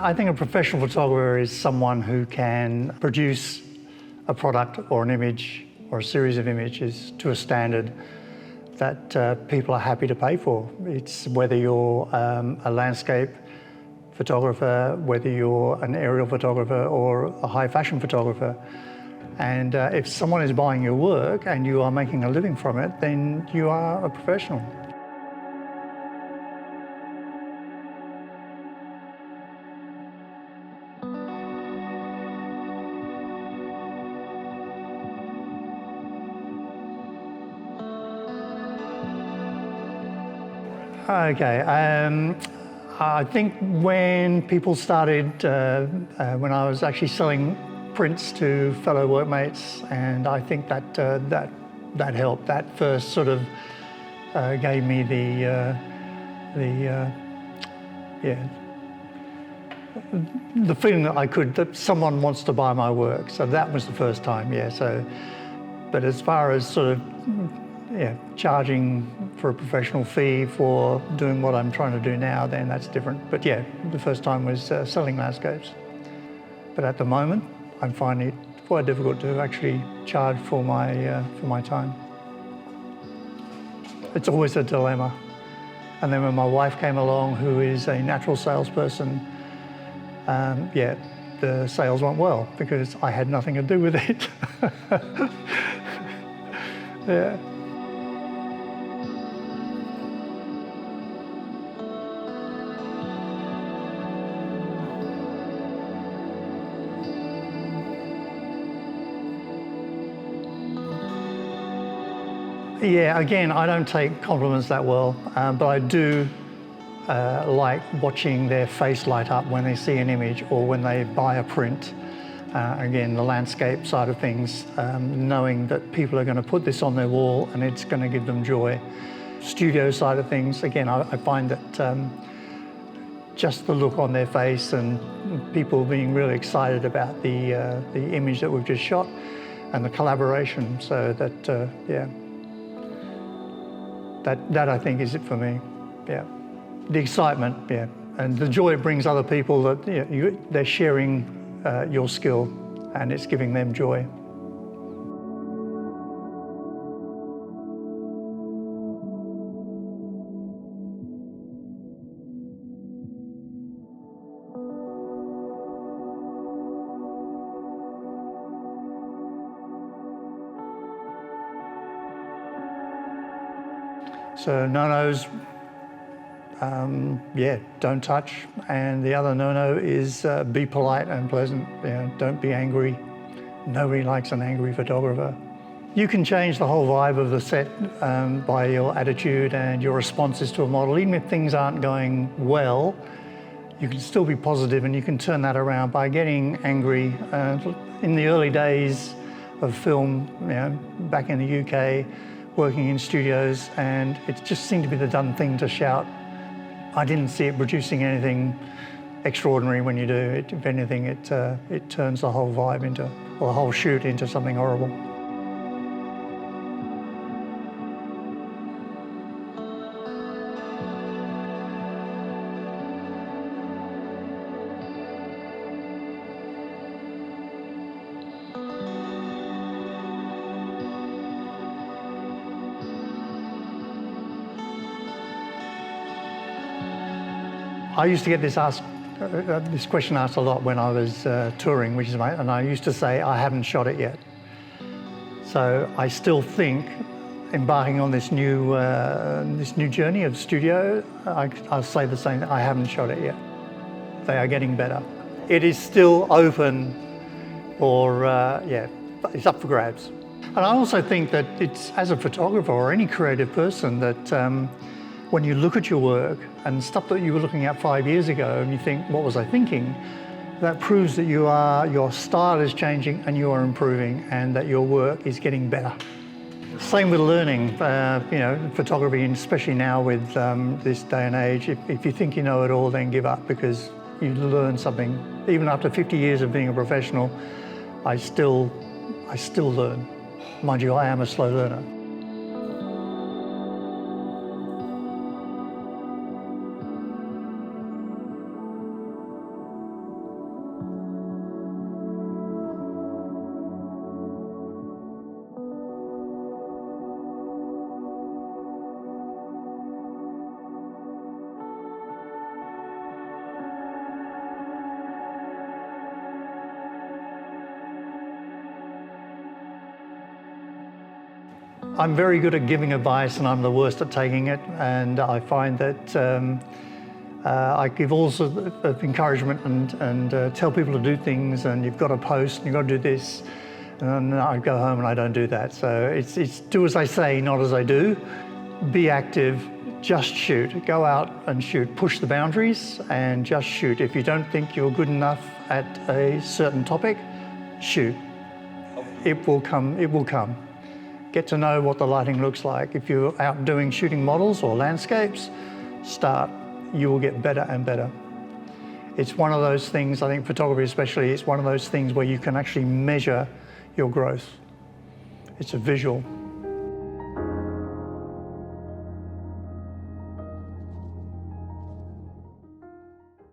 I think a professional photographer is someone who can produce a product or an image or a series of images to a standard that people are happy to pay for. It's whether you're a landscape photographer, whether you're an aerial photographer or a high fashion photographer. And if someone is buying your work and you are making a living from it, then you are a professional. Okay, I think when people started, when I was actually selling prints to fellow workmates, and I think that helped. That first sort of gave me the feeling that someone wants to buy my work. So that was the first time, yeah. So, but as far as sort of charging for a professional fee for doing what I'm trying to do now, then that's different. But yeah, the first time was selling landscapes. But at the moment, I'm finding it quite difficult to actually charge for my time. It's always a dilemma. And then when my wife came along, who is a natural salesperson, the sales went well because I had nothing to do with it. Yeah. Yeah, again, I don't take compliments that well, but I do like watching their face light up when they see an image or when they buy a print. Again, the landscape side of things, knowing that people are going to put this on their wall and it's going to give them joy. Studio side of things, again, I find that just the look on their face and people being really excited about the image that we've just shot and the collaboration, so that, yeah. That I think is it for me, yeah. The excitement, yeah, and the joy it brings other people that they're sharing your skill and it's giving them joy. So no-nos, don't touch. And the other no-no is be polite and pleasant. Don't be angry. Nobody likes an angry photographer. You can change the whole vibe of the set by your attitude and your responses to a model. Even if things aren't going well, you can still be positive and you can turn that around by getting angry. In the early days of film, back in the UK, working in studios, and it just seemed to be the done thing to shout. I didn't see it producing anything extraordinary when you do it. If anything, it turns the whole vibe into, or the whole shoot into something horrible. I used to get this question asked a lot when I was touring, and I used to say, I haven't shot it yet. So I still think, embarking on this new journey of studio, I'll say the same, I haven't shot it yet. They are getting better. It is still open, or it's up for grabs. And I also think that it's, as a photographer or any creative person, that when you look at your work and stuff that you were looking at 5 years ago and you think, what was I thinking? That proves that your style is changing and you are improving and that your work is getting better. Same with learning, photography, and especially now with this day and age. If you think you know it all, then give up, because you learn something. Even after 50 years of being a professional, I still learn. Mind you, I am a slow learner. I'm very good at giving advice and I'm the worst at taking it, and I find that I give all sorts of encouragement and tell people to do things, and you've got to post and you've got to do this, and then I go home and I don't do that. So it's do as I say, not as I do. Be active, just shoot. Go out and shoot. Push the boundaries and just shoot. If you don't think you're good enough at a certain topic, shoot. It will come, it will come. Get to know what the lighting looks like. If you're out doing shooting models or landscapes, start. You will get better and better. It's one of those things, I think photography especially, it's one of those things where you can actually measure your growth. It's a visual.